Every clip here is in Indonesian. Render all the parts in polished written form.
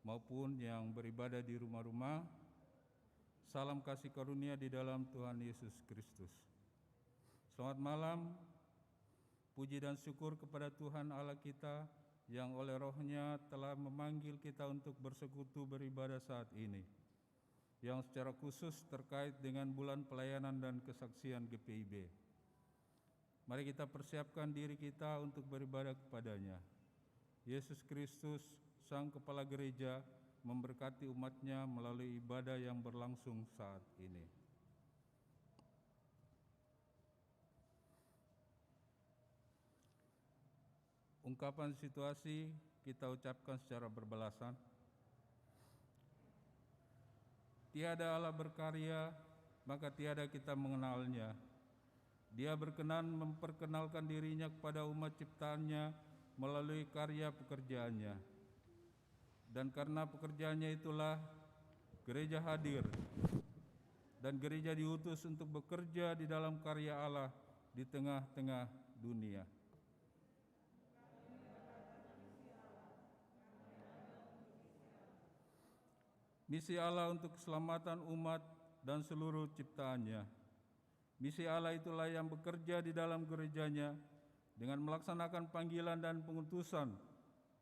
maupun yang beribadah di rumah-rumah. Salam kasih karunia di dalam Tuhan Yesus Kristus. Selamat malam, puji dan syukur kepada Tuhan Allah kita yang oleh Roh-Nya telah memanggil kita untuk bersekutu beribadah saat ini, yang secara khusus terkait dengan bulan pelayanan dan kesaksian GPIB. Mari kita persiapkan diri kita untuk beribadah kepadanya. Yesus Kristus, Sang Kepala Gereja, memberkati umat-Nya melalui ibadah yang berlangsung saat ini. Ungkapan situasi kita ucapkan secara berbalasan. Tiada Allah berkarya, maka tiada kita mengenalnya. Dia berkenan memperkenalkan dirinya kepada umat ciptaannya melalui karya pekerjaannya. Dan karena pekerjaannya itulah gereja hadir, dan gereja diutus untuk bekerja di dalam karya Allah di tengah-tengah dunia. Misi Allah untuk keselamatan umat dan seluruh ciptaannya. Misi Allah itulah yang bekerja di dalam gerejanya dengan melaksanakan panggilan dan pengutusan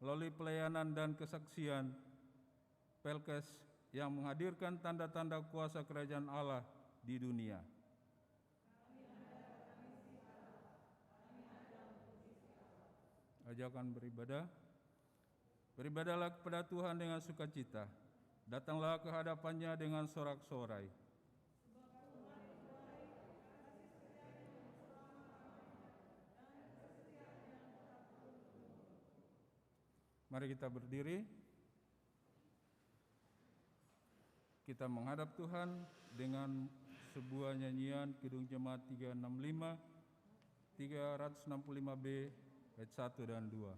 melalui pelayanan dan kesaksian Pelkes yang menghadirkan tanda-tanda kuasa kerajaan Allah di dunia. Ajakan beribadah. Beribadahlah kepada Tuhan dengan sukacita. Datanglah ke hadapannya dengan sorak-sorai. Mari kita berdiri. Kita menghadap Tuhan dengan sebuah nyanyian Kidung Jemaat 365B ayat 1 dan 2.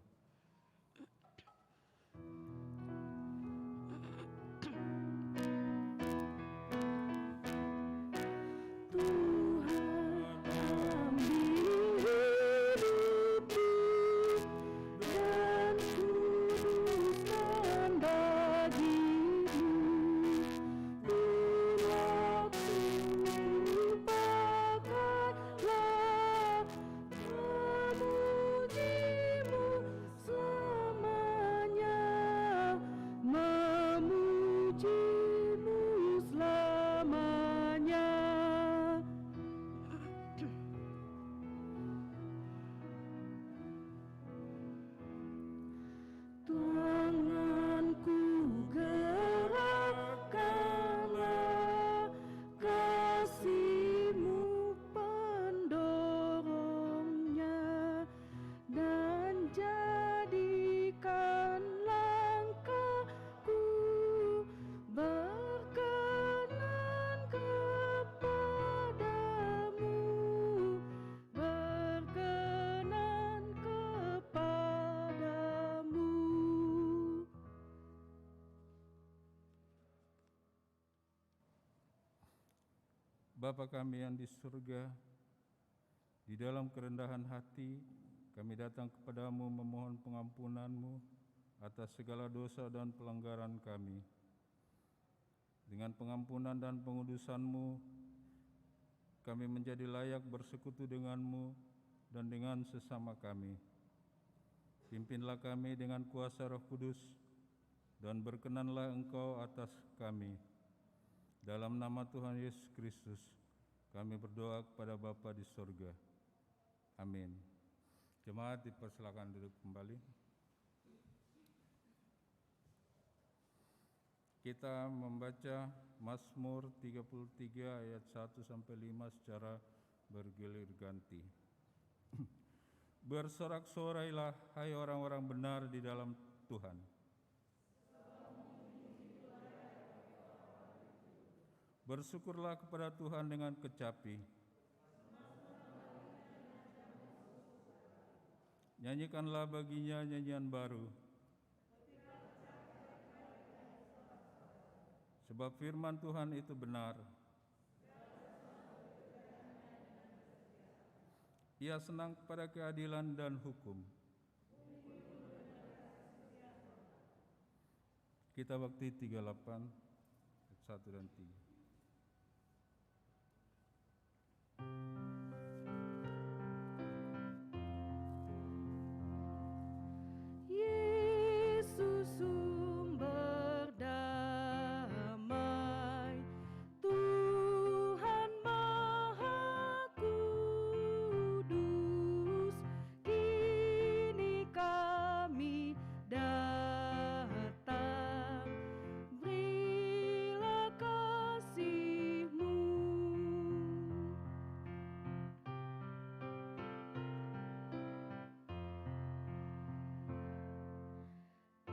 Bapa kami yang di surga, di dalam kerendahan hati kami datang kepadamu memohon pengampunan-Mu atas segala dosa dan pelanggaran kami. Dengan pengampunan dan pengudusan-Mu, kami menjadi layak bersekutu dengan-Mu dan dengan sesama kami. Pimpinlah kami dengan kuasa Roh Kudus, dan berkenanlah Engkau atas kami. Dalam nama Tuhan Yesus Kristus, kami berdoa kepada Bapa di surga. Amin. Jemaat dipersilakan duduk kembali. Kita membaca Mazmur 33 ayat 1-5 secara bergilir ganti. Bersorak-sorailah, hai orang-orang benar di dalam Tuhan. Bersyukurlah kepada Tuhan dengan kecapi. Nyanyikanlah baginya nyanyian baru. Sebab firman Tuhan itu benar. Ia senang kepada keadilan dan hukum. Kita Bakti 38 ayat 1 dan 3. Yesus sumber damai, Tuhan Maha Kudus, kini kami datang, berilah kasih-Mu.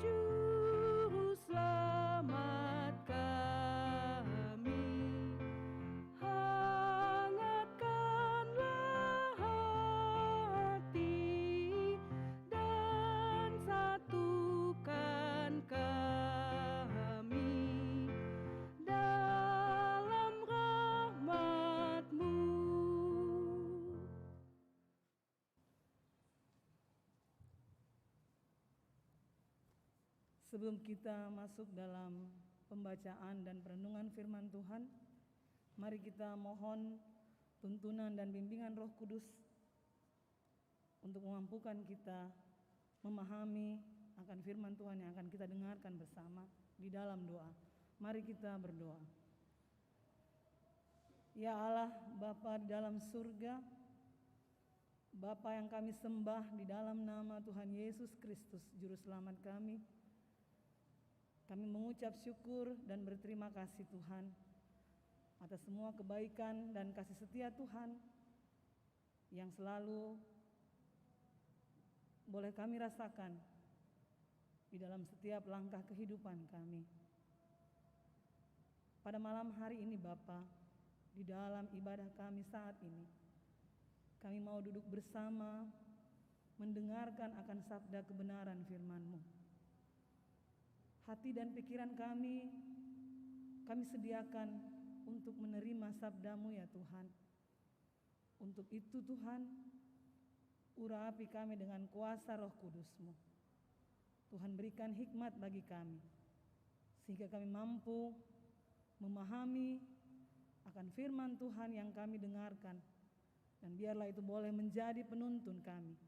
Juru selamat kami, hangatkanlah hati dan satukan kami dalam rahmat-Mu. Sebelum kita masuk dalam pembacaan dan perenungan firman Tuhan, mari kita mohon tuntunan dan bimbingan Roh Kudus untuk memampukan kita memahami akan firman Tuhan yang akan kita dengarkan bersama di dalam doa. Mari kita berdoa. Ya Allah, Bapa di dalam surga, Bapa yang kami sembah di dalam nama Tuhan Yesus Kristus, Juru Selamat kami, kami mengucap syukur dan berterima kasih Tuhan atas semua kebaikan dan kasih setia Tuhan yang selalu boleh kami rasakan di dalam setiap langkah kehidupan kami. Pada malam hari ini Bapa, di dalam ibadah kami saat ini, kami mau duduk bersama mendengarkan akan sabda kebenaran firman-Mu. Hati dan pikiran kami sediakan untuk menerima sabda-Mu ya Tuhan. Untuk itu Tuhan, urapi kami dengan kuasa Roh Kudus-Mu. Tuhan berikan hikmat bagi kami, sehingga kami mampu memahami akan firman Tuhan yang kami dengarkan. Dan biarlah itu boleh menjadi penuntun kami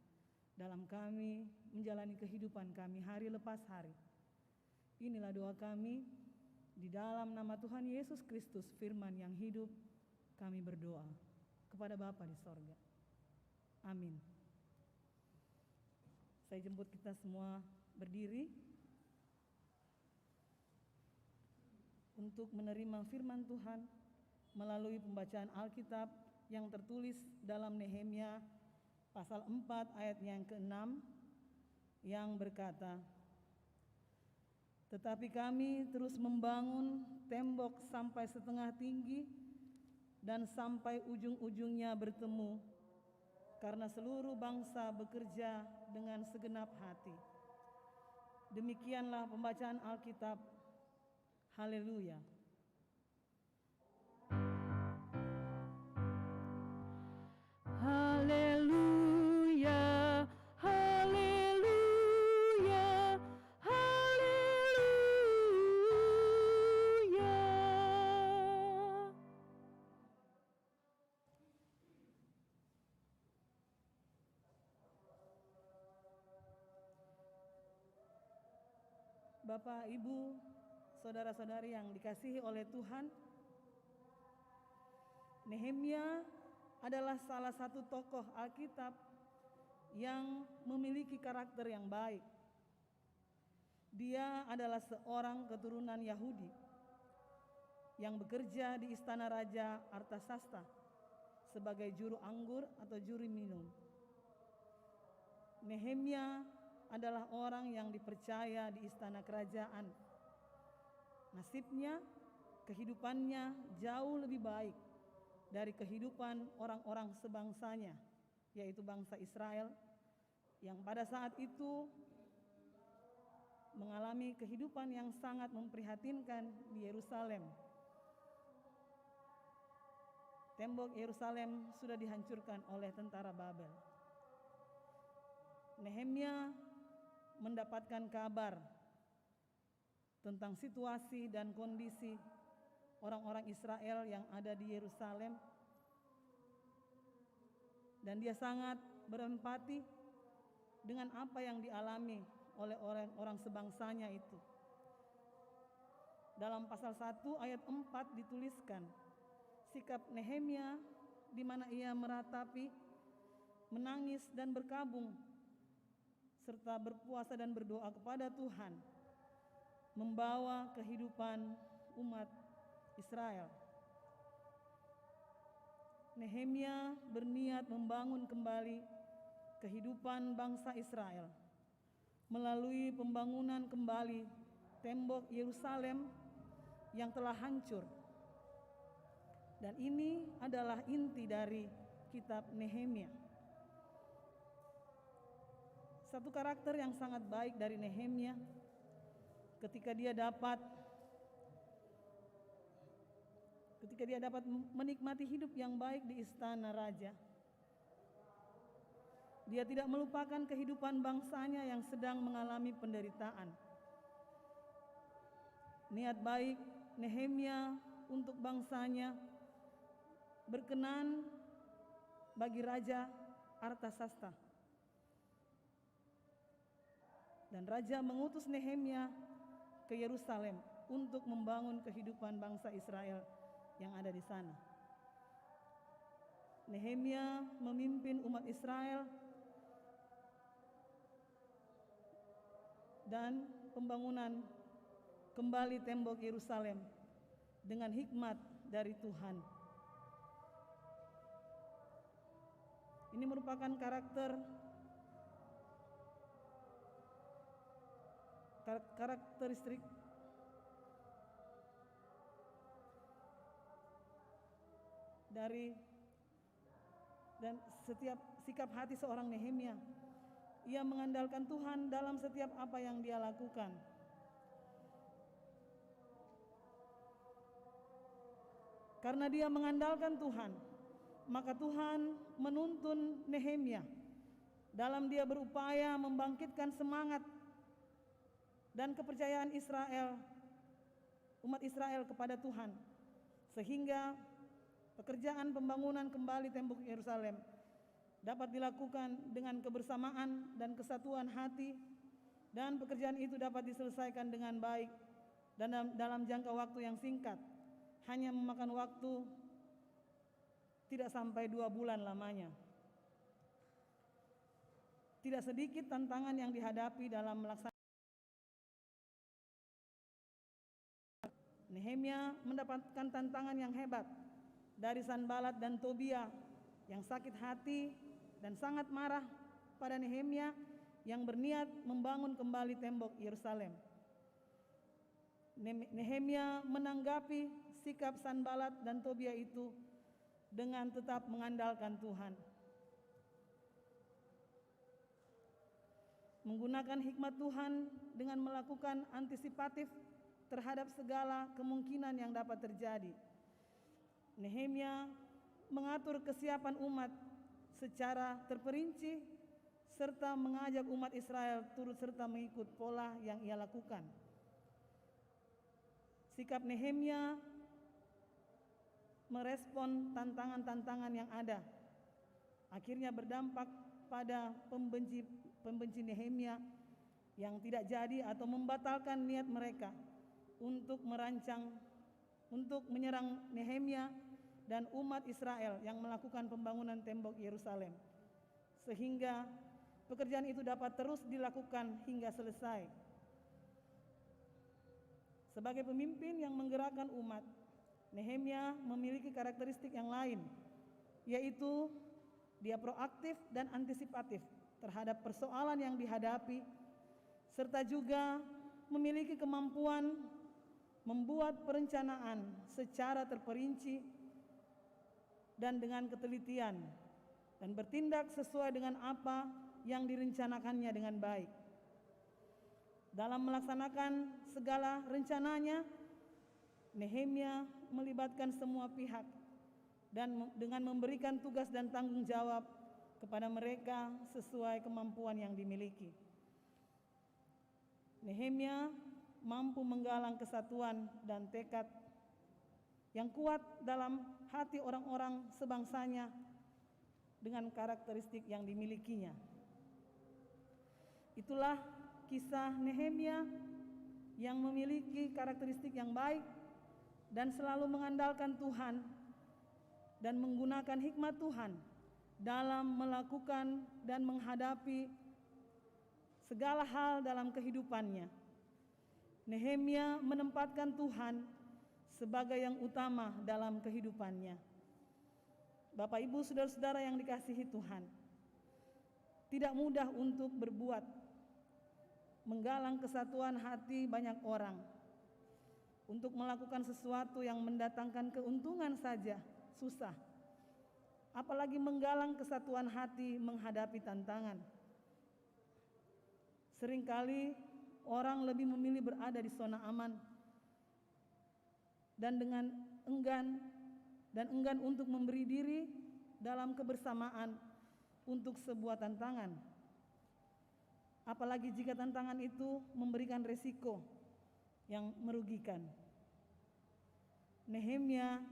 dalam kami menjalani kehidupan kami hari lepas hari. Inilah doa kami di dalam nama Tuhan Yesus Kristus, firman yang hidup, kami berdoa kepada Bapa di sorga. Amin. Saya jemput kita semua berdiri untuk menerima firman Tuhan melalui pembacaan Alkitab yang tertulis dalam Nehemia pasal 4 ayat yang ke-6 yang berkata, "Tetapi kami terus membangun tembok sampai setengah tinggi dan sampai ujung-ujungnya bertemu, karena seluruh bangsa bekerja dengan segenap hati." Demikianlah pembacaan Alkitab. Haleluya. Haleluya, haleluya, haleluya. Bapak, Ibu, saudara-saudari yang dikasihi oleh Tuhan, Nehemia adalah salah satu tokoh Alkitab yang memiliki karakter yang baik. Dia adalah seorang keturunan Yahudi yang bekerja di istana Raja Artasasta sebagai juru anggur atau juru minum. Nehemia adalah orang yang dipercaya di istana kerajaan. Nasibnya, kehidupannya jauh lebih baik dari kehidupan orang-orang sebangsanya, yaitu bangsa Israel, yang pada saat itu mengalami kehidupan yang sangat memprihatinkan di Yerusalem. Tembok Yerusalem sudah dihancurkan oleh tentara Babel. Nehemia mendapatkan kabar tentang situasi dan kondisi orang-orang Israel yang ada di Yerusalem, dan dia sangat berempati dengan apa yang dialami oleh orang sebangsanya itu. Dalam pasal 1 ayat 4 dituliskan sikap Nehemia di mana ia meratapi, menangis dan berkabung serta berpuasa dan berdoa kepada Tuhan, membawa kehidupan umat Israel. Nehemia berniat membangun kembali kehidupan bangsa Israel melalui pembangunan kembali tembok Yerusalem yang telah hancur. Dan ini adalah inti dari kitab Nehemia. Satu karakter yang sangat baik dari Nehemia ketika dia dapat menikmati hidup yang baik di istana raja. Dia tidak melupakan kehidupan bangsanya yang sedang mengalami penderitaan. Niat baik Nehemia untuk bangsanya berkenan bagi Raja Artasasta. Dan raja mengutus Nehemia ke Yerusalem untuk membangun kehidupan bangsa Israel yang ada di sana. Nehemia memimpin umat Israel dan pembangunan kembali tembok Yerusalem dengan hikmat dari Tuhan. Ini merupakan karakteristik dari dan setiap sikap hati seorang Nehemia. Ia mengandalkan Tuhan dalam setiap apa yang dia lakukan. Karena dia mengandalkan Tuhan, maka Tuhan menuntun Nehemia dalam dia berupaya membangkitkan semangat dan kepercayaan umat Israel kepada Tuhan, sehingga pekerjaan pembangunan kembali tembok Yerusalem dapat dilakukan dengan kebersamaan dan kesatuan hati, dan pekerjaan itu dapat diselesaikan dengan baik dan dalam jangka waktu yang singkat, hanya memakan waktu tidak sampai 2 bulan lamanya. Tidak sedikit tantangan yang dihadapi dalam melaksanakan. Nehemia mendapatkan tantangan yang hebat dari Sanbalat dan Tobia yang sakit hati dan sangat marah pada Nehemia yang berniat membangun kembali tembok Yerusalem. Nehemia menanggapi sikap Sanbalat dan Tobia itu dengan tetap mengandalkan Tuhan. Menggunakan hikmat Tuhan dengan melakukan antisipatif terhadap segala kemungkinan yang dapat terjadi. Nehemia mengatur kesiapan umat secara terperinci serta mengajak umat Israel turut serta mengikut pola yang ia lakukan. Sikap Nehemia merespon tantangan-tantangan yang ada, akhirnya berdampak pada pembenci Nehemia yang tidak jadi atau membatalkan niat mereka untuk menyerang Nehemia dan umat Israel yang melakukan pembangunan tembok Yerusalem, sehingga pekerjaan itu dapat terus dilakukan hingga selesai. Sebagai pemimpin yang menggerakkan umat, Nehemia memiliki karakteristik yang lain, yaitu dia proaktif dan antisipatif terhadap persoalan yang dihadapi, serta juga memiliki kemampuan membuat perencanaan secara terperinci dan dengan ketelitian, dan bertindak sesuai dengan apa yang direncanakannya dengan baik. Dalam melaksanakan segala rencananya, Nehemia melibatkan semua pihak dan dengan memberikan tugas dan tanggung jawab kepada mereka sesuai kemampuan yang dimiliki. Nehemia mampu menggalang kesatuan dan tekad yang kuat dalam hati orang-orang sebangsanya dengan karakteristik yang dimilikinya. Itulah kisah Nehemia yang memiliki karakteristik yang baik dan selalu mengandalkan Tuhan dan menggunakan hikmat Tuhan dalam melakukan dan menghadapi segala hal dalam kehidupannya. Nehemia menempatkan Tuhan sebagai yang utama dalam kehidupannya. Bapak, Ibu, saudara-saudara yang dikasihi Tuhan, tidak mudah untuk berbuat, menggalang kesatuan hati banyak orang untuk melakukan sesuatu yang mendatangkan keuntungan saja susah, apalagi menggalang kesatuan hati menghadapi tantangan. Seringkali orang lebih memilih berada di zona aman dan dengan enggan untuk memberi diri dalam kebersamaan untuk sebuah tantangan. Apalagi jika tantangan itu memberikan resiko yang merugikan. Nehemia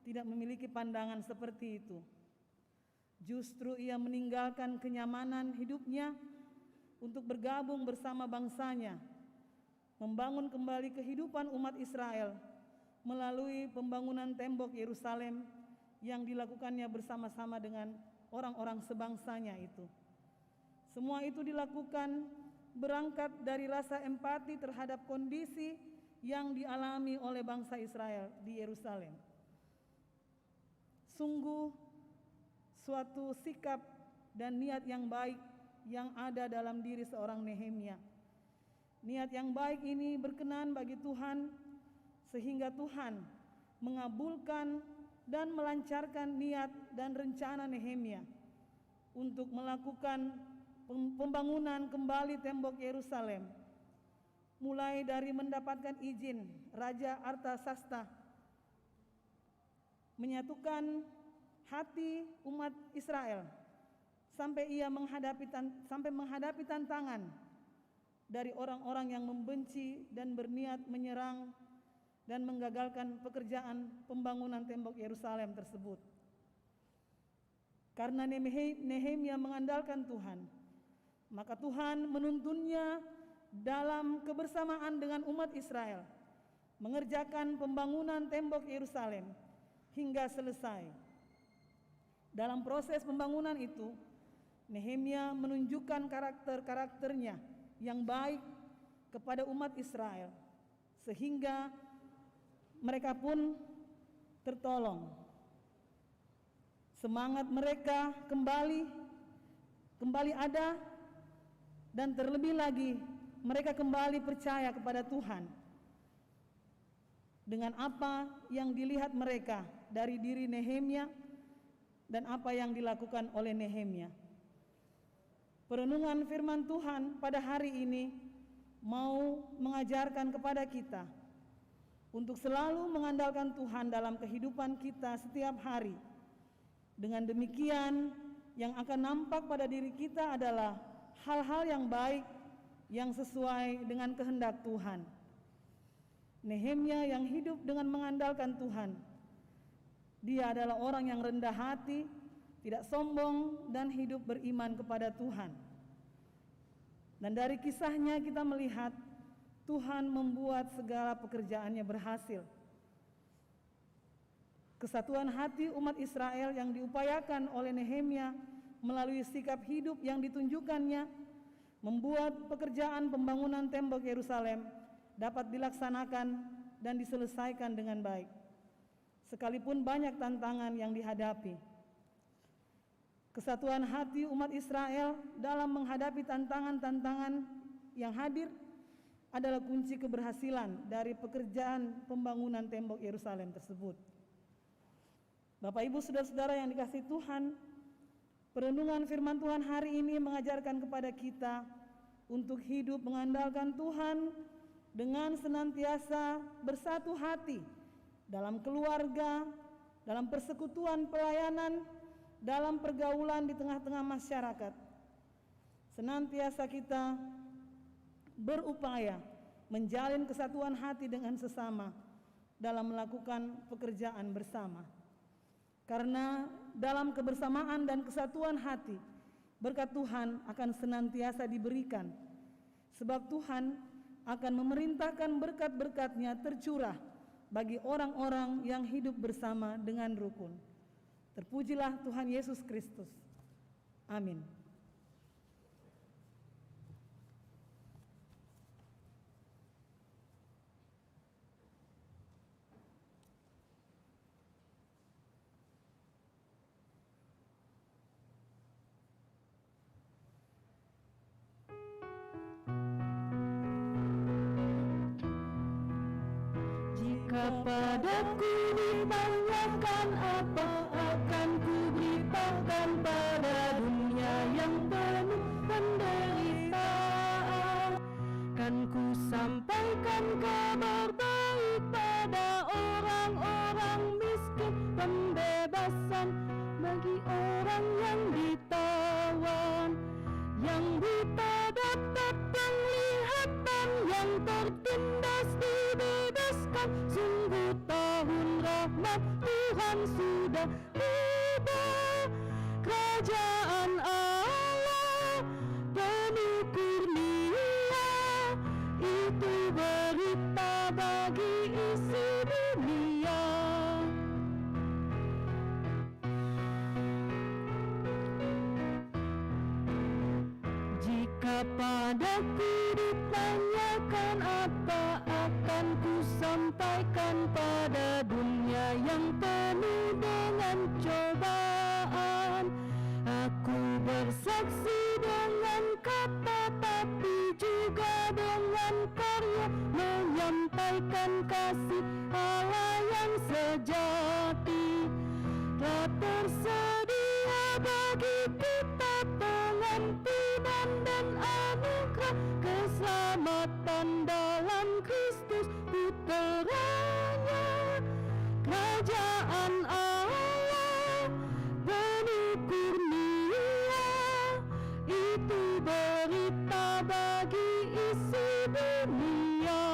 tidak memiliki pandangan seperti itu. Justru ia meninggalkan kenyamanan hidupnya untuk bergabung bersama bangsanya, membangun kembali kehidupan umat Israel melalui pembangunan tembok Yerusalem yang dilakukannya bersama-sama dengan orang-orang sebangsanya itu. Semua itu dilakukan berangkat dari rasa empati terhadap kondisi yang dialami oleh bangsa Israel di Yerusalem. Sungguh suatu sikap dan niat yang baik yang ada dalam diri seorang Nehemia. Niat yang baik ini berkenan bagi Tuhan sehingga Tuhan mengabulkan dan melancarkan niat dan rencana Nehemia untuk melakukan pembangunan kembali tembok Yerusalem, mulai dari mendapatkan izin Raja Artasasta, menyatukan hati umat Israel sampai menghadapi tantangan dari orang-orang yang membenci dan berniat menyerang dan menggagalkan pekerjaan pembangunan tembok Yerusalem tersebut. Karena Nehemia mengandalkan Tuhan, maka Tuhan menuntunnya dalam kebersamaan dengan umat Israel mengerjakan pembangunan tembok Yerusalem hingga selesai. Dalam proses pembangunan itu, Nehemia menunjukkan karakter-karakternya yang baik kepada umat Israel, sehingga mereka pun tertolong. Semangat mereka kembali ada, dan terlebih lagi mereka kembali percaya kepada Tuhan dengan apa yang dilihat mereka dari diri Nehemia dan apa yang dilakukan oleh Nehemia. Perenungan firman Tuhan pada hari ini mau mengajarkan kepada kita untuk selalu mengandalkan Tuhan dalam kehidupan kita setiap hari. Dengan demikian, yang akan nampak pada diri kita adalah hal-hal yang baik yang sesuai dengan kehendak Tuhan. Nehemia yang hidup dengan mengandalkan Tuhan, dia adalah orang yang rendah hati, tidak sombong, dan hidup beriman kepada Tuhan. Dan dari kisahnya kita melihat Tuhan membuat segala pekerjaannya berhasil. Kesatuan hati umat Israel yang diupayakan oleh Nehemia melalui sikap hidup yang ditunjukkannya membuat pekerjaan pembangunan tembok Yerusalem dapat dilaksanakan dan diselesaikan dengan baik, sekalipun banyak tantangan yang dihadapi. Kesatuan hati umat Israel dalam menghadapi tantangan-tantangan yang hadir adalah kunci keberhasilan dari pekerjaan pembangunan tembok Yerusalem tersebut. Bapak, Ibu, saudara-saudara yang dikasihi Tuhan, perenungan firman Tuhan hari ini mengajarkan kepada kita untuk hidup mengandalkan Tuhan dengan senantiasa bersatu hati dalam keluarga, dalam persekutuan pelayanan, dalam pergaulan di tengah-tengah masyarakat. Senantiasa kita berupaya menjalin kesatuan hati dengan sesama dalam melakukan pekerjaan bersama. Karena dalam kebersamaan dan kesatuan hati, berkat Tuhan akan senantiasa diberikan, sebab Tuhan akan memerintahkan berkat-berkat-Nya tercurah bagi orang-orang yang hidup bersama dengan rukun. Terpujilah Tuhan Yesus Kristus. Amin. Jika padaku ditanyakan apa akan kuberitakan pada dunia yang penuh penderitaan, kan ku sampaikan kabar baik pada orang-orang miskin, pembebasan bagi orang yang ditawan, yang buta dapat penglihatan, yang tertindas dibebaskan. Sungguh tahun rahmat Tuhan sudah tiba, kerajaan Allah penuh kurnia, itu berita bagi isi dunia. Jika padaku ditanyakan apa akan ku sampaikan pada dunia yang penuh dengan cobaan. Aku bersaksi dengan kata tapi juga dengan karya, menyampaikan kasih Allah yang sejati. Telah tersedia bagi kita pengampunan dan anugerah, keselamatan dalam Kristus Putranya. Kerajaan Allah penuh kurnia, itu berita bagi isi dunia.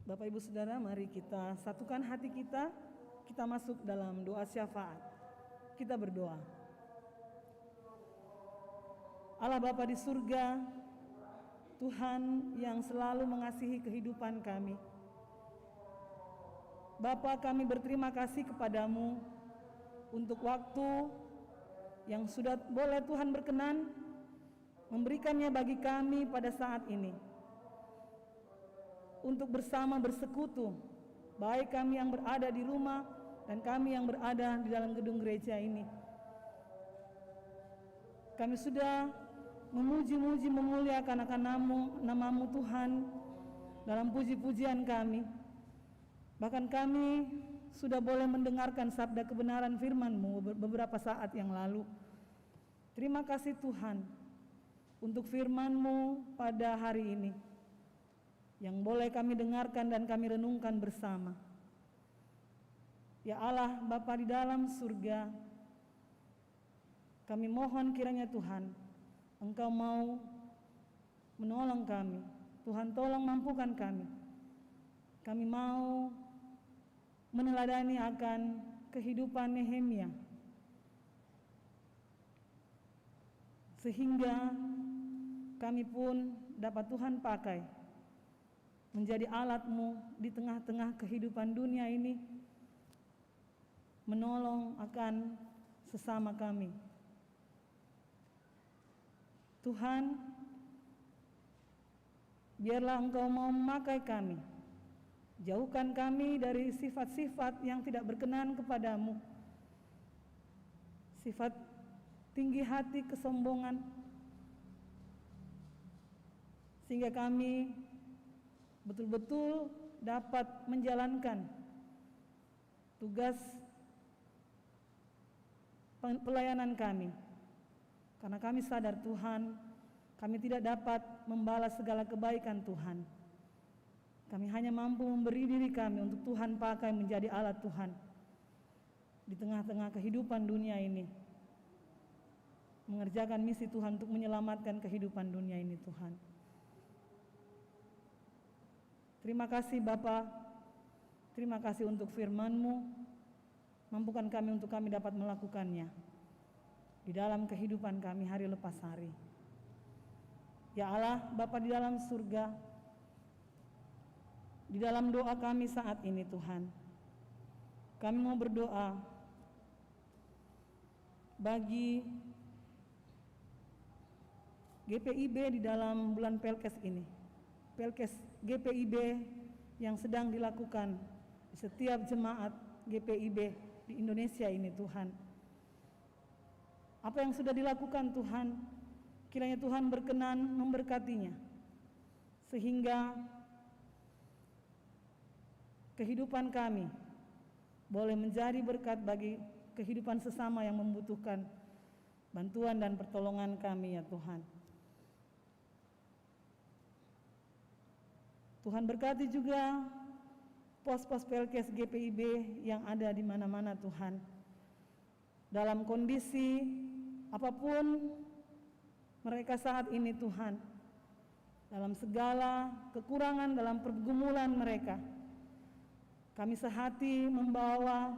Bapak Ibu Saudara, mari kita satukan hati kita masuk dalam doa syafaat. Kita berdoa. Allah Bapa di surga, Tuhan yang selalu mengasihi kehidupan kami. Bapa, kami berterima kasih kepadamu untuk waktu yang sudah boleh Tuhan berkenan memberikannya bagi kami pada saat ini, untuk bersama bersekutu, baik kami yang berada di rumah dan kami yang berada di dalam gedung gereja ini. Kami sudah memuji-muji, memuliakan akan namamu Tuhan dalam puji-pujian kami. Bahkan kami sudah boleh mendengarkan sabda kebenaran firman-Mu beberapa saat yang lalu. Terima kasih Tuhan untuk firman-Mu pada hari ini, yang boleh kami dengarkan dan kami renungkan bersama. Ya Allah, Bapa di dalam surga, kami mohon kiranya Tuhan, Engkau mau menolong kami. Tuhan, tolong mampukan kami. Kami mau meneladani akan kehidupan Nehemia, sehingga kami pun dapat Tuhan pakai menjadi alat-Mu di tengah-tengah kehidupan dunia ini, menolong akan sesama kami. Tuhan, biarlah Engkau mau memakai kami. Jauhkan kami dari sifat-sifat yang tidak berkenan kepadamu, sifat tinggi hati, kesombongan, sehingga kami betul-betul dapat menjalankan tugas pelayanan kami. Karena kami sadar Tuhan, kami tidak dapat membalas segala kebaikan Tuhan. Kami hanya mampu memberi diri kami untuk Tuhan pakai menjadi alat Tuhan. di tengah-tengah kehidupan dunia ini, mengerjakan misi Tuhan untuk menyelamatkan kehidupan dunia ini Tuhan. Terima kasih Bapa, terima kasih untuk firman-Mu, mampukan kami untuk kami dapat melakukannya di dalam kehidupan kami hari lepas hari. Ya Allah, Bapa di dalam surga, di dalam doa kami saat ini Tuhan, kami mau berdoa bagi GPIB di dalam bulan Pelkes ini, Pelkes GPIB yang sedang dilakukan di setiap jemaat GPIB di Indonesia ini Tuhan. Apa yang sudah dilakukan Tuhan, kiranya Tuhan berkenan memberkatinya, sehingga kehidupan kami boleh menjadi berkat bagi kehidupan sesama yang membutuhkan bantuan dan pertolongan kami ya Tuhan. Tuhan berkati juga pos-pos Pelkes GPIB yang ada di mana-mana Tuhan. Dalam kondisi apapun mereka saat ini Tuhan, dalam segala kekurangan, dalam pergumulan mereka, kami sehati membawa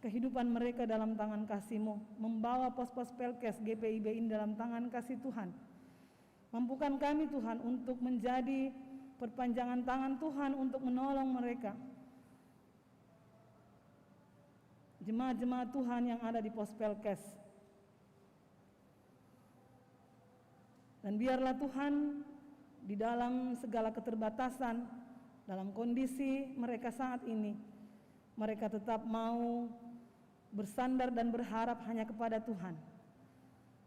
kehidupan mereka dalam tangan kasih-Mu, membawa pos-pos Pelkes GPIB ini dalam tangan kasih Tuhan. Mampukan kami Tuhan untuk menjadi perpanjangan tangan Tuhan untuk menolong mereka, jemaat-jemaat Tuhan yang ada di pos Pelkes. Dan biarlah Tuhan di dalam segala keterbatasan, dalam kondisi mereka saat ini, mereka tetap mau bersandar dan berharap hanya kepada Tuhan.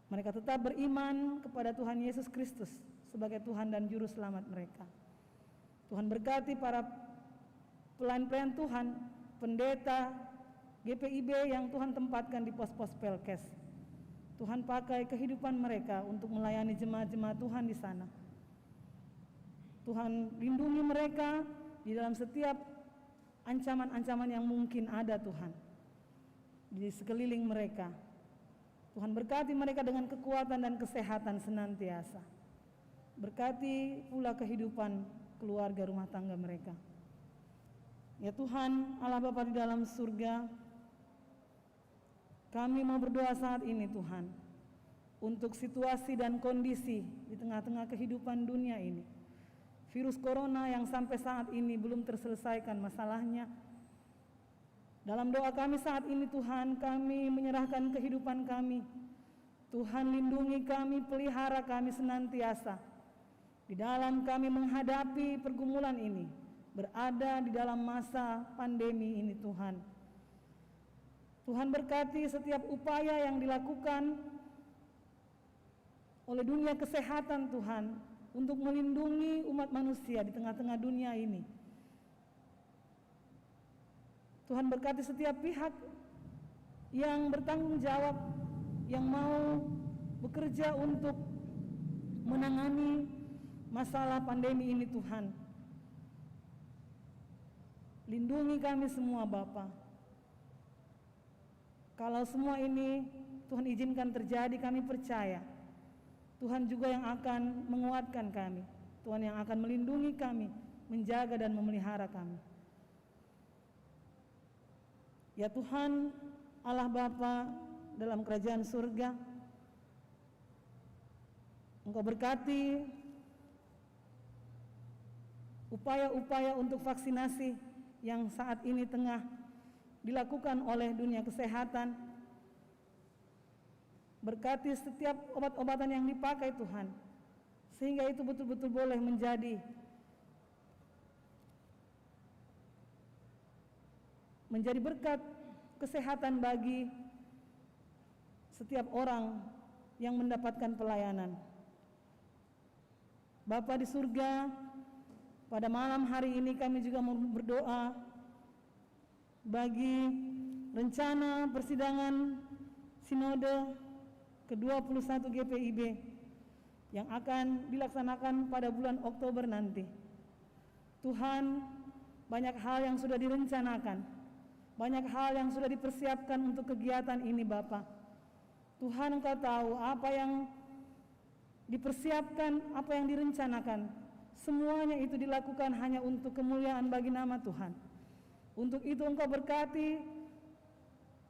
Mereka tetap beriman kepada Tuhan Yesus Kristus sebagai Tuhan dan Juru Selamat mereka. Tuhan berkati para pelayan-pelayan Tuhan, pendeta GPIB yang Tuhan tempatkan di pos-pos Pelkes. Tuhan pakai kehidupan mereka untuk melayani jemaat-jemaat Tuhan di sana. Tuhan lindungi mereka di dalam setiap ancaman-ancaman yang mungkin ada Tuhan di sekeliling mereka. Tuhan berkati mereka dengan kekuatan dan kesehatan senantiasa. Berkati pula kehidupan keluarga rumah tangga mereka. Ya Tuhan, Allah Bapa di dalam surga, kami mau berdoa saat ini Tuhan, untuk situasi dan kondisi di tengah-tengah kehidupan dunia ini. Virus corona yang sampai saat ini belum terselesaikan masalahnya. Dalam doa kami saat ini Tuhan, kami menyerahkan kehidupan kami. Tuhan lindungi kami, pelihara kami senantiasa. Di dalam kami menghadapi pergumulan ini, berada di dalam masa pandemi ini Tuhan. Tuhan berkati setiap upaya yang dilakukan oleh dunia kesehatan Tuhan, untuk melindungi umat manusia di tengah-tengah dunia ini. Tuhan berkati setiap pihak yang bertanggung jawab, yang mau bekerja untuk menangani masalah pandemi ini Tuhan. Lindungi kami semua Bapa. Kalau semua ini Tuhan izinkan terjadi, kami percaya Tuhan juga yang akan menguatkan kami. Tuhan yang akan melindungi kami, menjaga dan memelihara kami. Ya Tuhan, Allah Bapa dalam kerajaan surga, Engkau berkati upaya-upaya untuk vaksinasi yang saat ini tengah dilakukan oleh dunia kesehatan. Berkati setiap obat-obatan yang dipakai Tuhan, sehingga itu betul-betul boleh menjadi berkat kesehatan bagi setiap orang yang mendapatkan pelayanan. Bapa di surga, pada malam hari ini kami juga mau berdoa bagi rencana persidangan Sinode ke-21 GPIB yang akan dilaksanakan pada bulan Oktober nanti. Tuhan, banyak hal yang sudah direncanakan, Banyak hal yang sudah dipersiapkan untuk kegiatan ini Bapa. Tuhan, Engkau tahu apa yang dipersiapkan, apa yang direncanakan. Semuanya itu dilakukan hanya untuk kemuliaan bagi nama Tuhan. Untuk itu Engkau berkati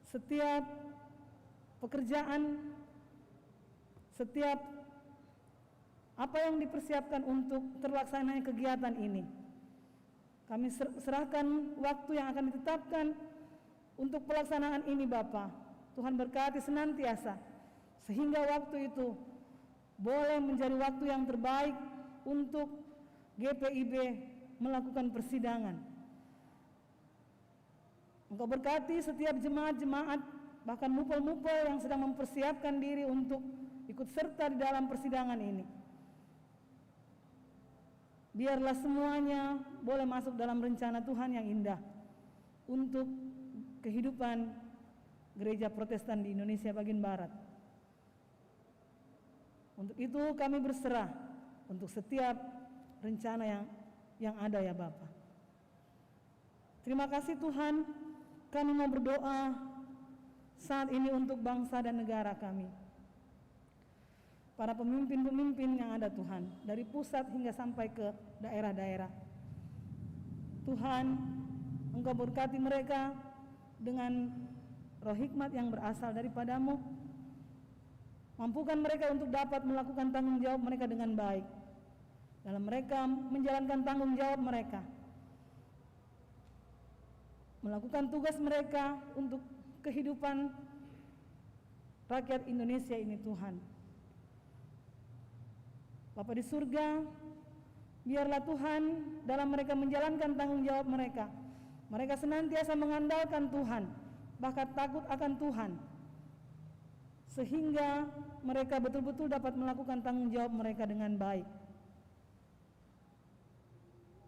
setiap pekerjaan, setiap apa yang dipersiapkan untuk terlaksananya kegiatan ini. Kami serahkan waktu yang akan ditetapkan untuk pelaksanaan ini Bapa. Tuhan berkati senantiasa, sehingga waktu itu boleh menjadi waktu yang terbaik untuk GPIB melakukan persidangan. Engkau berkati setiap jemaat-jemaat, bahkan mupel-mupel yang sedang mempersiapkan diri untuk ikut serta di dalam persidangan ini. Biarlah semuanya boleh masuk dalam rencana Tuhan yang indah untuk kehidupan Gereja Protestan di Indonesia bagian Barat. Untuk itu kami berserah untuk setiap rencana yang ada ya Bapa. Terima kasih Tuhan, kami mau berdoa saat ini untuk bangsa dan negara kami. Para pemimpin-pemimpin yang ada Tuhan, dari pusat hingga sampai ke daerah-daerah. Tuhan, Engkau berkati mereka dengan roh hikmat yang berasal daripadamu. Mampukan mereka untuk dapat melakukan tanggung jawab mereka dengan baik. Dalam mereka menjalankan tanggung jawab mereka. Melakukan tugas mereka untuk kehidupan rakyat Indonesia ini Tuhan. Bapa di surga, biarlah Tuhan dalam mereka menjalankan tanggung jawab mereka. Mereka senantiasa mengandalkan Tuhan, bahkan takut akan Tuhan. Sehingga mereka betul-betul dapat melakukan tanggung jawab mereka dengan baik.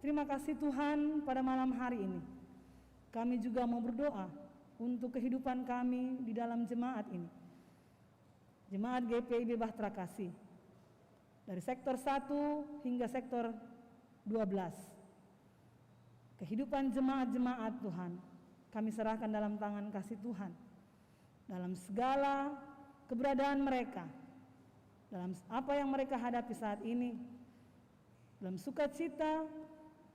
Terima kasih Tuhan pada malam hari ini. Kami juga mau berdoa untuk kehidupan kami di dalam jemaat ini. Jemaat GPIB Bahtera Kasih. Dari sektor 1 hingga sektor 12. Kehidupan jemaat-jemaat Tuhan, kami serahkan dalam tangan kasih Tuhan. Dalam segala keberadaan mereka, dalam apa yang mereka hadapi saat ini, dalam sukacita,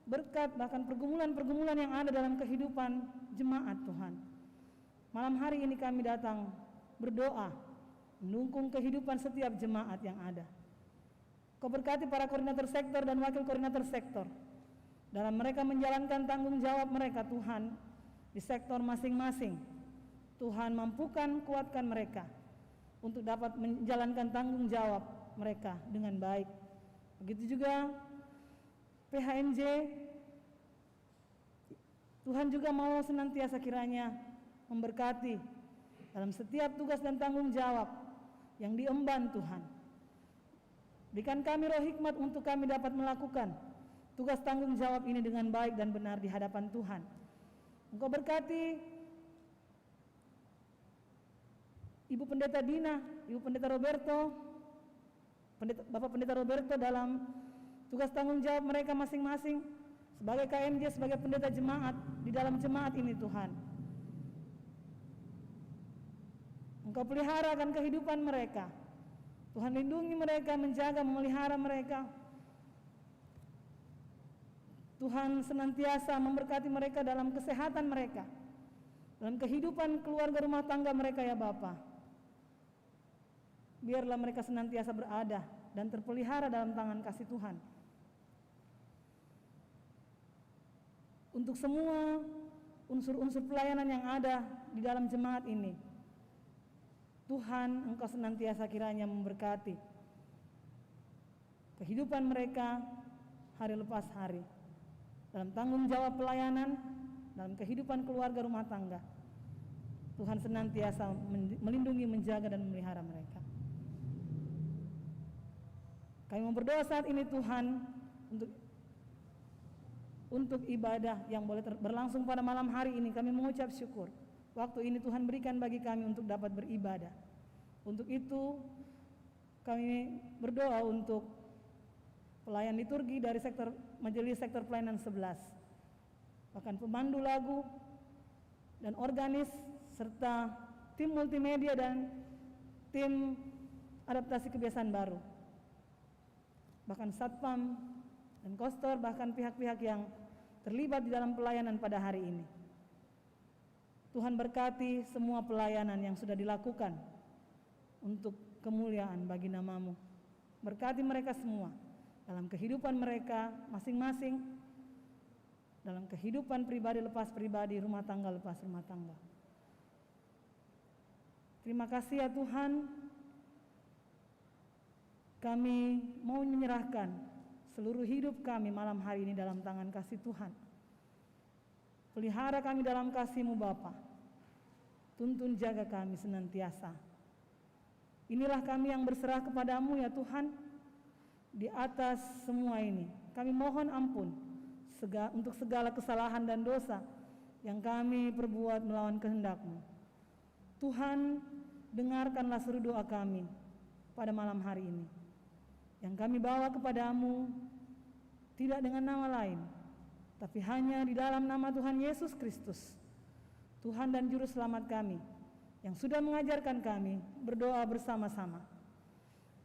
berkat, bahkan pergumulan-pergumulan yang ada dalam kehidupan jemaat Tuhan. Malam hari ini kami datang berdoa, mendukung kehidupan setiap jemaat yang ada. Kau berkati para koordinator sektor dan wakil koordinator sektor dalam mereka menjalankan tanggung jawab mereka Tuhan di sektor masing-masing. Tuhan mampukan, kuatkan mereka untuk dapat menjalankan tanggung jawab mereka dengan baik. Begitu juga PHMJ, Tuhan juga mau senantiasa kiranya memberkati dalam setiap tugas dan tanggung jawab yang diemban Tuhan. Berikan kami roh hikmat untuk kami dapat melakukan tugas tanggung jawab ini dengan baik dan benar di hadapan Tuhan. Engkau berkati Ibu Pendeta Dina, Ibu Pendeta Roberto, Bapak Pendeta Roberto dalam tugas tanggung jawab mereka masing-masing sebagai KMJ, sebagai pendeta jemaat di dalam jemaat ini Tuhan. Engkau pelihara akan kehidupan mereka. Tuhan lindungi mereka, menjaga, memelihara mereka. Tuhan senantiasa memberkati mereka dalam kesehatan mereka, dalam kehidupan keluarga rumah tangga mereka ya Bapa. Biarlah mereka senantiasa berada dan terpelihara dalam tangan kasih Tuhan. Untuk semua unsur-unsur pelayanan yang ada di dalam jemaat ini, Tuhan, Engkau senantiasa kiranya memberkati kehidupan mereka hari lepas hari, dalam tanggung jawab pelayanan, dalam kehidupan keluarga rumah tangga. Tuhan senantiasa melindungi, menjaga, dan memelihara mereka. Kami mau berdoa saat ini Tuhan untuk ibadah yang boleh berlangsung pada malam hari ini. Kami mengucap syukur. Waktu ini Tuhan berikan bagi kami untuk dapat beribadah. Untuk itu kami berdoa untuk pelayan liturgi dari sektor majelis sektor pelayanan 11. Bahkan pemandu lagu dan organis, serta tim multimedia dan tim adaptasi kebiasaan baru. Bahkan Satpam dan Kostor, bahkan pihak-pihak yang terlibat di dalam pelayanan pada hari ini. Tuhan berkati semua pelayanan yang sudah dilakukan untuk kemuliaan bagi nama-Mu. Berkati mereka semua dalam kehidupan mereka masing-masing, dalam kehidupan pribadi lepas pribadi, rumah tangga lepas rumah tangga. Terima kasih ya Tuhan, kami mau menyerahkan seluruh hidup kami malam hari ini dalam tangan kasih Tuhan. Pelihara kami dalam kasih-Mu Bapa. Tuntun jaga kami senantiasa. Inilah kami yang berserah kepadamu ya Tuhan. Di atas semua ini kami mohon ampun untuk segala kesalahan dan dosa yang kami perbuat melawan kehendak-Mu. Tuhan, dengarkanlah seru doa kami pada malam hari ini, yang kami bawa kepadamu tidak dengan nama lain, tapi hanya di dalam nama Tuhan Yesus Kristus, Tuhan dan Juru Selamat kami, yang sudah mengajarkan kami berdoa bersama-sama.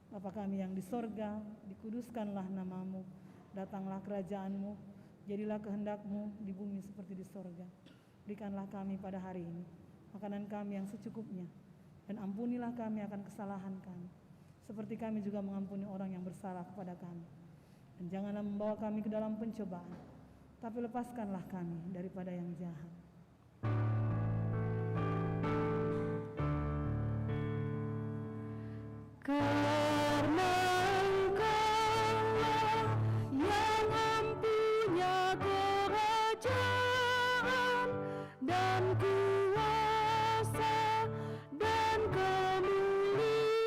Bapa kami yang di sorga, dikuduskanlah nama-Mu, datanglah kerajaan-Mu, jadilah kehendak-Mu di bumi seperti di sorga. Berikanlah kami pada hari ini makanan kami yang secukupnya, dan ampunilah kami akan kesalahan kami, seperti kami juga mengampuni orang yang bersalah kepada kami. Dan janganlah membawa kami ke dalam pencobaan, tapi lepaskanlah kami daripada yang jahat. Karena Engkaulah yang mempunyai kerajaan dan kuasa dan kemuliaan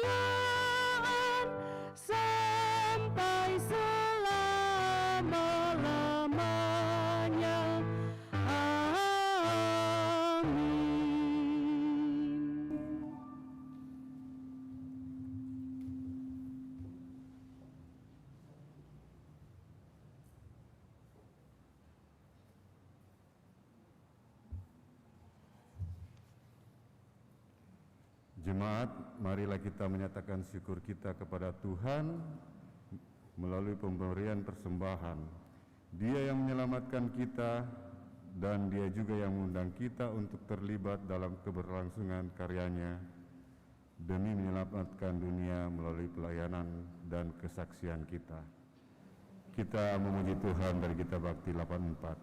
sampai selama-lamanya. Amin. Jemaat, marilah kita menyatakan syukur kita kepada Tuhan melalui pemberian persembahan. Dia yang menyelamatkan kita dan Dia juga yang mengundang kita untuk terlibat dalam keberlangsungan karyanya demi menyelamatkan dunia melalui pelayanan dan kesaksian kita. Kita memuji Tuhan dari Gita Bakti 84.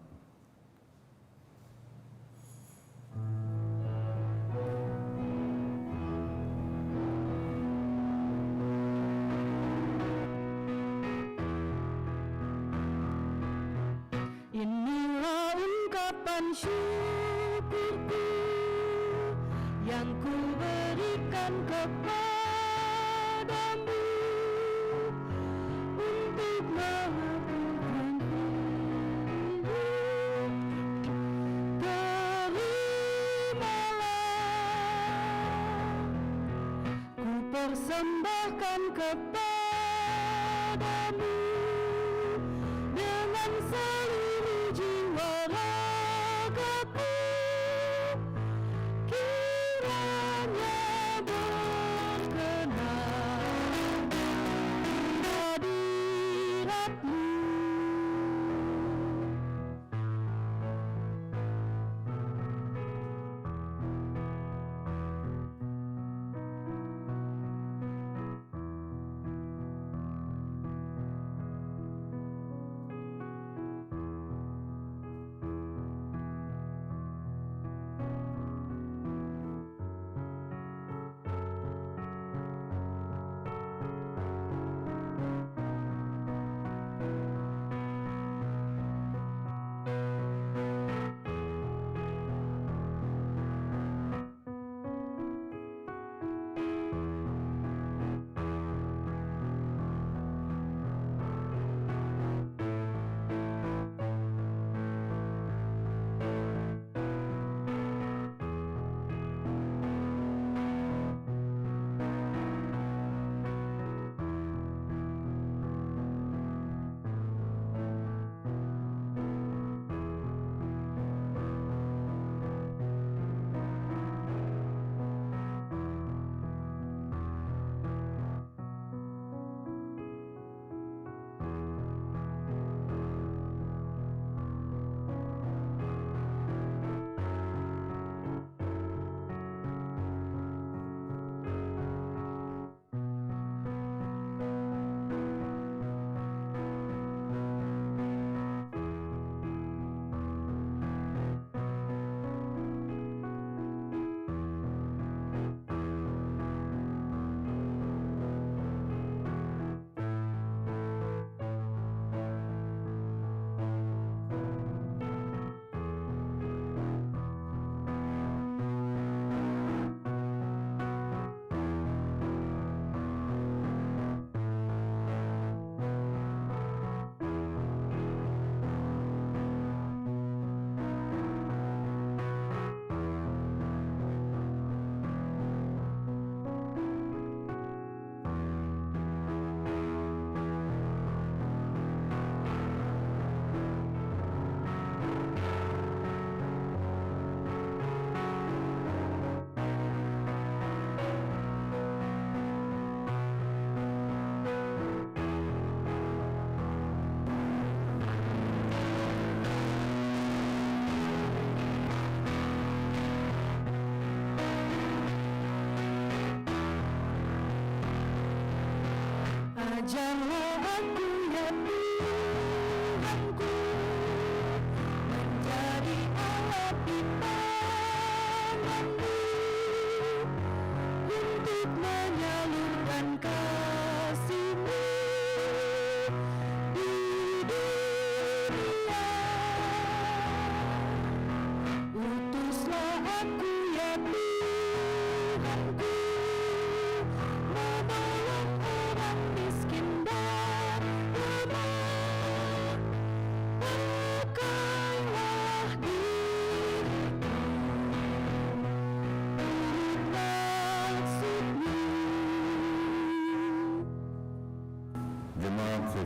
Inilah ungkapan syukurku yang ku berikan kepadamu untuk mengabulkanmu. Terimalah, ku persembahkan kepadamu dengan seluruh jiwa ragaku, kiranya berkenan hadirat-Mu.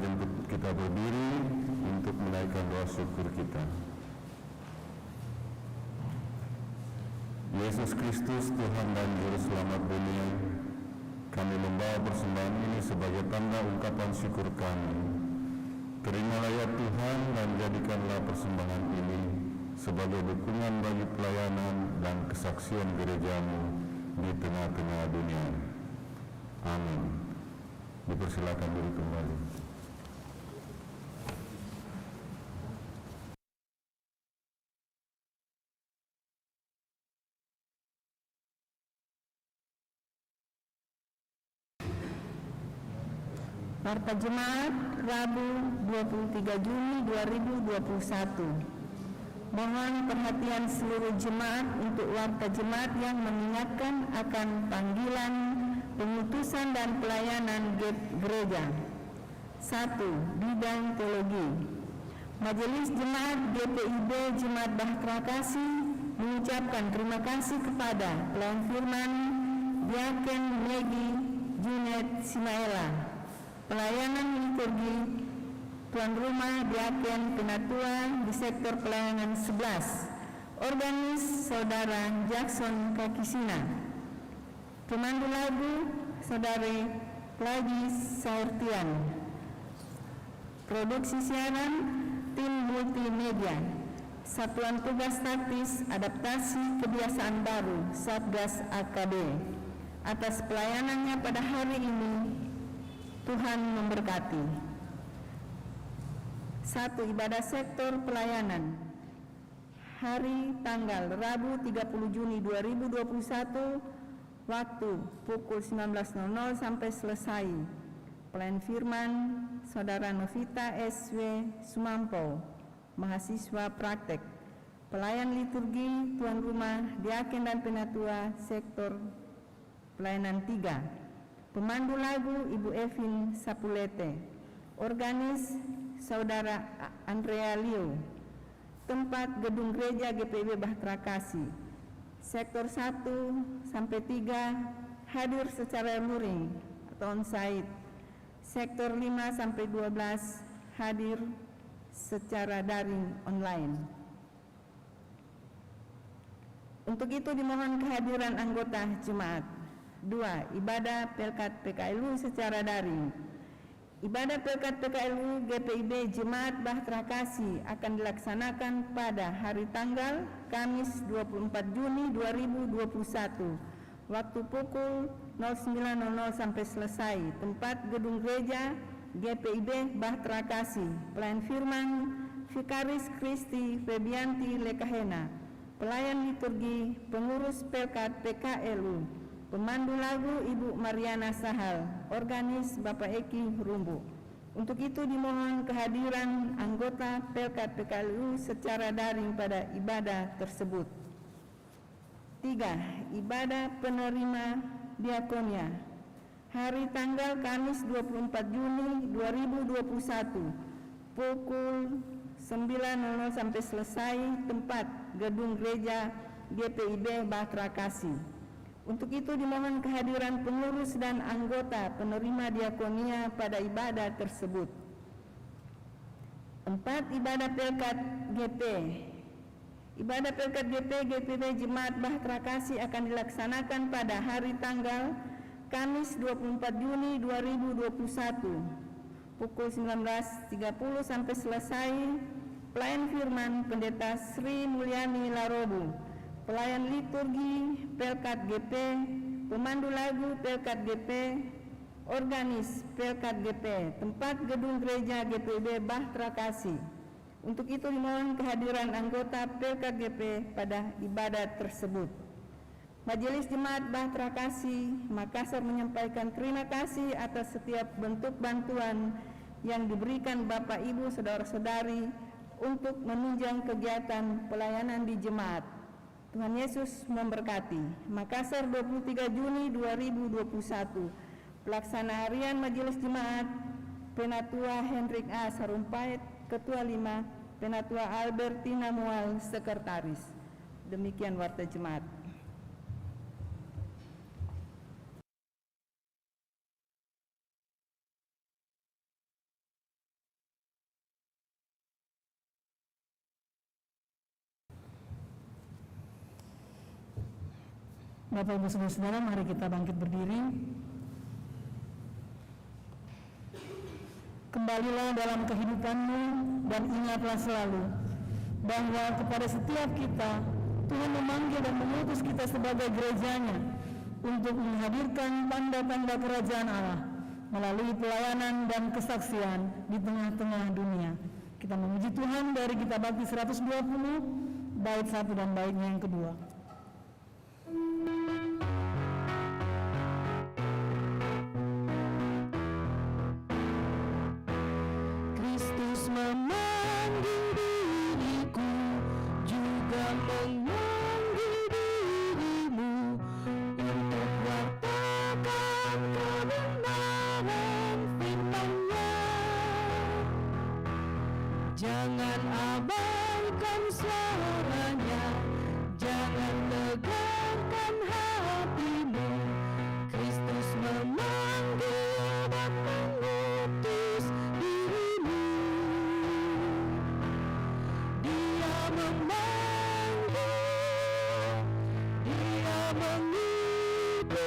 jemput kita berdiri untuk menaikkan doa syukur kita. Yesus Kristus, Tuhan dan Juru Selamat dunia, kami membawa persembahan ini sebagai tanda ungkapan syukur kami. Terimalah ya Tuhan dan jadikanlah persembahan ini sebagai dukungan bagi pelayanan dan kesaksian gerejamu di tengah-tengah dunia. Amin. Dipersilakan duduk kembali. Warta Jemaat Rabu 23 Juni 2021. Mohon perhatian seluruh jemaat untuk warta jemaat yang mengingatkan akan panggilan, pengutusan dan pelayanan gereja. 1. Bidang teologi. Majelis Jemaat GPIB Jemaat Bahtera Kasih mengucapkan terima kasih kepada pelayan firman Diaken Megi Junet Simaela, pelayanan liturgi Tuan Rumah Diaken Penatua di sektor pelayanan 11, organis Saudara Jackson Kakisina, pemandu lagu Saudari Plagis Saurtian, produksi siaran tim multimedia, Satuan Tugas Taktis Adaptasi Kebiasaan Baru Satgas AKB. Atas pelayanannya pada hari ini, Tuhan memberkati. 1. Ibadah sektor pelayanan. Hari tanggal Rabu 30 Juni 2021, waktu pukul 19.00 sampai selesai. Pelayan firman Saudara Novita SW Sumampo, mahasiswa praktek. Pelayan liturgi Tuan Rumah Diaken dan Penatua sektor pelayanan 3. Pemandu lagu Ibu Evin Sapulete, organis Saudara Andrea Liu, tempat gedung gereja GPIB Bahtera Kasih. Sektor 1 sampai 3 hadir secara luring atau onsite. Sektor 5 sampai 12 hadir secara daring online. Untuk itu dimohon kehadiran anggota jemaat. 2. Ibadah Pelkat PKLU secara daring. Ibadah Pelkat PKLU GPIB Jemaat Bahtera Kasih akan dilaksanakan pada hari tanggal Kamis 24 Juni 2021, waktu pukul 09.00 sampai selesai. Tempat gedung gereja GPIB Bahtera Kasih. Pelayan firman Vikaris Kristi Febianti Lekahena, pelayan liturgi pengurus Pelkat PKLU. Pemandu lagu Ibu Mariana Sahal, organis Bapak Eki Rumbu. Untuk itu dimohon kehadiran anggota Pelkat PKLU secara daring pada ibadah tersebut. 3. Ibadah penerima diakonia. Hari tanggal Kamis 24 Juni 2021, pukul 9.00 sampai selesai. Tempat gedung gereja GPIB Bahtera Kasih. Untuk itu dimohon kehadiran pengurus dan anggota penerima diakonia pada ibadah tersebut. 4. Ibadah Pelkat GP. Ibadah Pelkat GPIB Jemaat Bahtera Kasih akan dilaksanakan pada hari tanggal Kamis 24 Juni 2021, pukul 19.30 sampai selesai. Pelayan firman Pendeta Sri Mulyani Larobu, pelayan liturgi Pelkat GP, pemandu lagu Pelkat GP, organis Pelkat GP, tempat gedung gereja GPIB Bahtera Kasih. Untuk itu dimohon kehadiran anggota Pelkat GP pada ibadah tersebut. Majelis Jemaat Bahtera Kasih Makassar menyampaikan terima kasih atas setiap bentuk bantuan yang diberikan Bapak Ibu Saudara-saudari untuk menunjang kegiatan pelayanan di jemaat. Tuhan Yesus memberkati. Makassar 23 Juni 2021. Pelaksana harian Majelis Jemaat Penatua Hendrik A. Sarumpait, Ketua 5, Penatua Albertina Mual, Sekretaris. Demikian warta jemaat. Bapak Ibu Saudara-saudara, mari kita bangkit berdiri. Kembalilah dalam kehidupanmu dan ingatlah selalu bahwa kepada setiap kita Tuhan memanggil dan mengutus kita sebagai gerejanya untuk menghadirkan tanda-tanda kerajaan Allah melalui pelayanan dan kesaksian di tengah-tengah dunia. Kita memuji Tuhan dari Gita Bakti 120, bait 1 dan baitnya yang kedua. Kristus memanggil diriku, juga memanggil dirimu untuk wartakan kebenaran firman-Nya. Jangan abaikan suaranya, jangan tegarkan hatimu. Kristus memanggil dan mengutus dirimu. Dia memanggil, Dia mengutus,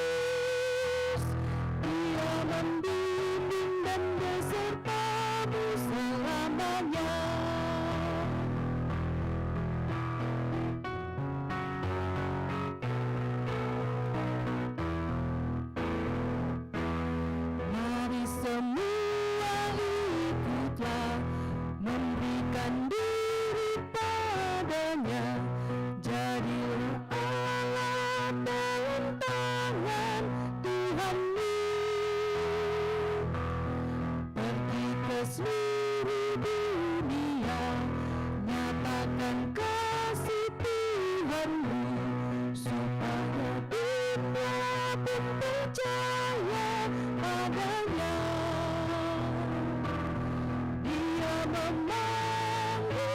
Dia membimbing dan besertamu selamanya. Mari semua ikutlah, memberikan diri padanya. Jadilah alat dalam tangan Tuhanmu. Pergi ke seluruh dunia, nyatakan kasih Tuhanmu, supaya dunia pun percaya padanya. Dia memanggil,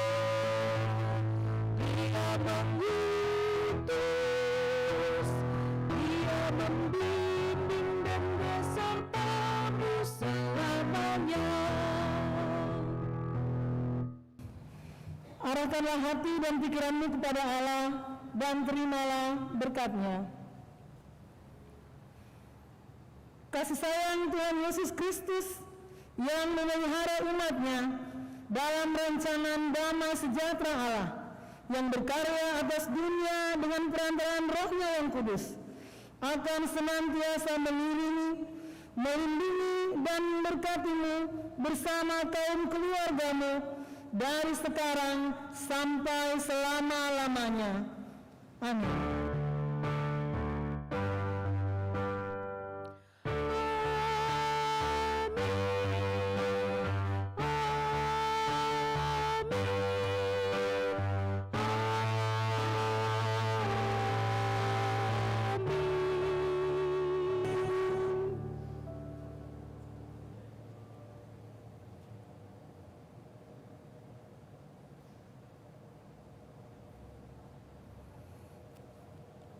Dia mengutus, Dia membimbing dan besertamu selamanya. Arahkanlah hati dan pikiranmu kepada Allah dan terimalah berkat-Nya. Kasih sayang Tuhan Yesus Kristus yang memelihara umat-Nya dalam rancangan damai sejahtera Allah yang berkarya atas dunia dengan perantaraan Roh-Nya yang kudus akan senantiasa mengiringi, melindungi dan memberkatimu bersama kaum keluargamu dari sekarang sampai selama-lamanya. Amin.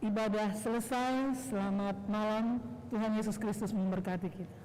Ibadah selesai, selamat malam, Tuhan Yesus Kristus memberkati kita.